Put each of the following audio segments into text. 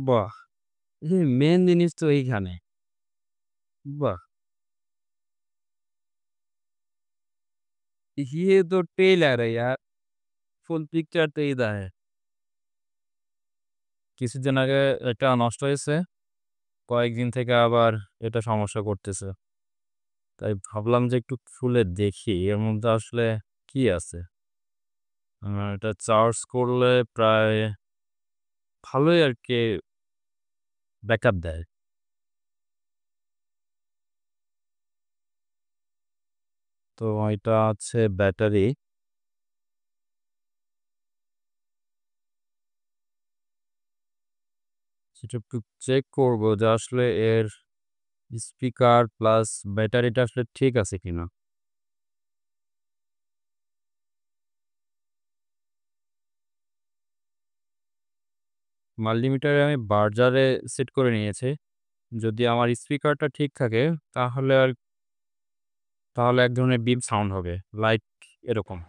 বাহ! মেইন জিনিস তো এইখানে। वाह! ये तो ट्रेलर है यार, ফুল পিকচার তো ইধর है। কিছুদিন আগে এটা নষ্ট হয়েছে। কয়েকদিন থেকে আবার এটা সমস্যা করতেছে। তাই ভাবলাম যে একটু খুলে দেখি এর মধ্যে আসলে কি আছে? এটা চার্জ করলে প্রায় ভালোই আরকি ব্যাকআপ দেয়। তো এটা হচ্ছে ব্যাটারি। সেটা একটু চেক করব যে আসলে এর স্পিকার প্লাস ব্যাটারিটা আসলে ঠিক আছে কিনা? মাল্টিমিটারে আমি বাজারে সেট করে নিয়েছি। যদি আমার স্পিকারটা ঠিক থাকে তাহলে তাহলে এক ধরনের বিপ সাউন্ড হবে। লাইক এরকম।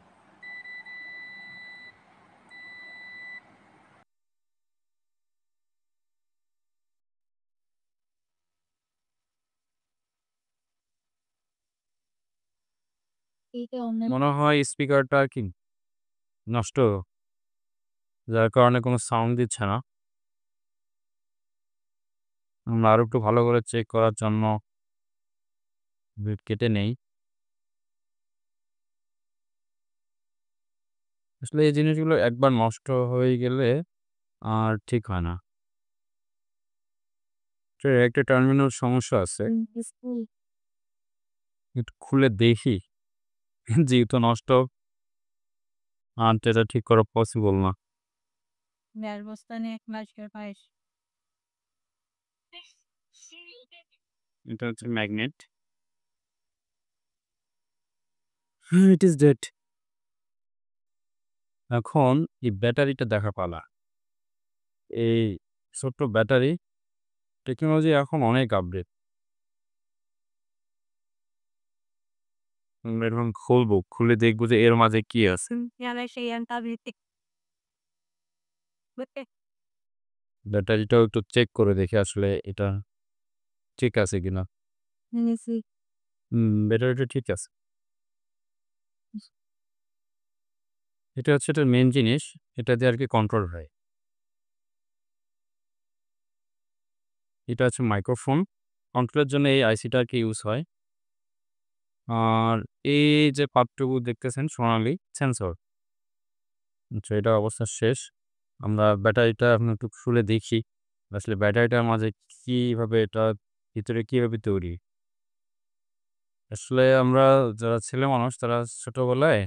মনে হয় স্পিকারটা কি নষ্ট, যার কারণে কোনো সাউন্ড দিচ্ছে না। আমরা আরো একটু ভালো করে চেক করার জন্য বিট কেটে নেই। আসলে এই জিনিসগুলো একবার নষ্ট হয়ে গেলে আর ঠিক হয় না। এটার একটা টার্মিনাল সমস্যা আছে। একটু খুলে দেখি। যেহেতু নষ্ট আর এটা ঠিক করা পসিবল না। এটা হচ্ছে ম্যাগনেট। ইট ইস ডেড। এখন এই ব্যাটারিটা দেখার পালা। এই ছোট্ট ব্যাটারি টেকনোলজি এখন অনেক আপডেট। আমরা এখন খুলবো, খুলে দেখবো যে এর মাঝে কি আছে। ব্যাটারিটাও একটু চেক করে দেখি আসলে এটা ঠিক আছে কিনা। ব্যাটারিটা ঠিক আছে। এটা হচ্ছে এটার মেইন জিনিস। এটা দিয়ে আরকি কন্ট্রোল হয়। এটা হচ্ছে মাইক্রোফোন। কন্ট্রোলের জন্য এই আইসিটা আরকি ইউজ হয়। আর এই যে পাতটুকু দেখতেছেন সোনালী সেন্সর। আচ্ছা, এটার অবস্থা শেষ। আমরা ব্যাটারিটা এখন একটু খুলে দেখি। আসলে ব্যাটারিটার মাঝে কিভাবে এটা ভিতরে কিভাবে তৈরি? আসলে আমরা যারা ছেলে মানুষ তারা ছোটবেলায়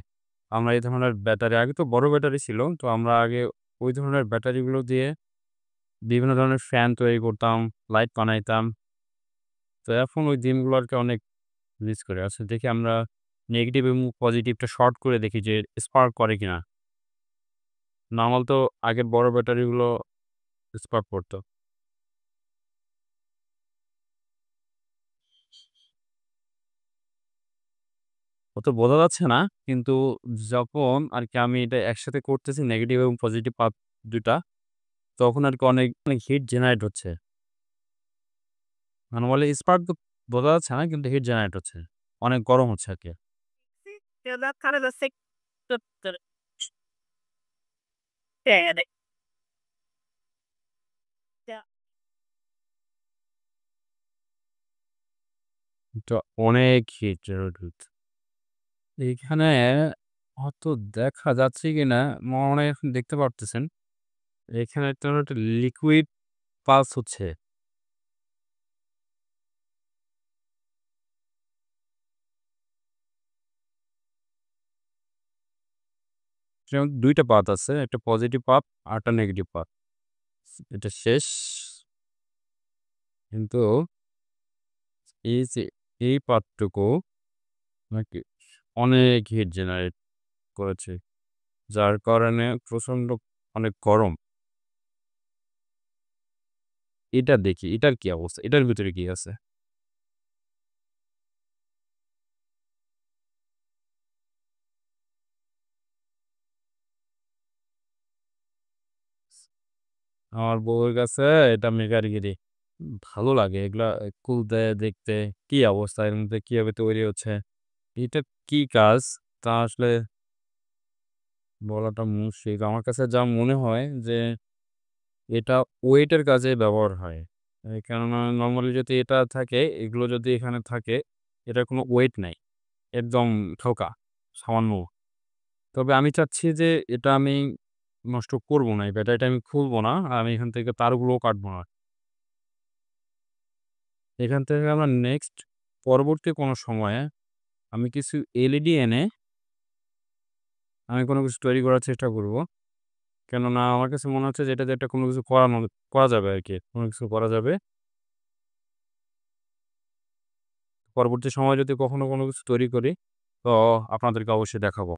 আমরা এই ধরনের ব্যাটারি আগে তো বড় ব্যাটারি ছিল। তো আমরা আগে ওই ধরনের ব্যাটারিগুলো দিয়ে বিভিন্ন ধরনের ফ্যান তৈরি করতাম, লাইট বানাইতাম। তো এখন ওই দিনগুলো আরকি অনেক মিস করি। আচ্ছা, দেখি আমরা নেগেটিভ এবং পজিটিভটা শর্ট করে দেখি যে স্পার্ক করে কিনা। নরমাল তো আগের বড় ব্যাটারিগুলো স্পার্ক করত। অত বোঝা যাচ্ছে না। কিন্তু যখন আরকি আমি এটা একসাথে করতেছি নেগেটিভ এবং পজিটিভ পাত ২ টা, তখন আরকি অনেক হিট জেনারেট হচ্ছে। মানে বলে স্পার্ক তো বোঝা যাচ্ছে না কিন্তু হিট জেনারেট হচ্ছে। অনেক গরম হচ্ছে আরকি। Yeah, that's kind of the sick the yeah, yeah. এটা অনেক হিট জেনারেট হচ্ছে। এইখানে হয়তো দেখা যাচ্ছে কিনা মনে হয় এখন দেখতে পারতেছেন। এখানে একটা লিকুইড পালস হচ্ছে। যেমন ২ টা পাত আছে। একটা পজিটিভ পাত আরেকটা নেগেটিভ পাত। এটা শেষ। কিন্তু এই যে এই পাতটুকু নাকি অনেক হিট জেনারেট করেছে। যার কারণে প্রচন্ড অনেক গরম। এটা দেখি এটার কি অবস্থা? এটার ভিতরে কি আছে? আমার বউয়ের কাছে এটা মেকারগিরি। ভালো লাগে এগুলা খুলতে, দেখতে কি অবস্থা, এর মধ্যে কিভাবে তৈরি হচ্ছে, এটা কি কাজ তা আসলে বলাটা মুশকিল। আমার কাছে যা মনে হয় যে এটা ওয়েটের কাজে ব্যবহার হয়। কেননা নরমালি যদি এটা থাকে, এগুলো যদি এখানে থাকে, এটার কোনো ওয়েট নাই। একদম ঠোকা, সামান্য। তবে আমি চাচ্ছি যে এটা আমি নষ্ট করব না। এই ব্যাটারিটা আমি খুলব না। আর আমি এখান থেকে তারগুলোও কাটবো না। এখান থেকে আমরা নেক্সট পরবর্তী কোনো সময়ে আমি কিছু এলইডি এনে আমি কোনো কিছু তৈরি করার চেষ্টা করব। কেননা আমার কাছে মনে হচ্ছে যে এটা দিয়ে একটা কোনো কিছু করা যাবে আরকি। কোনো কিছু করা যাবে। পরবর্তী সময়ে যদি কখনো কোনো কিছু তৈরি করি, তো আপনাদেরকে অবশ্যই দেখাবো।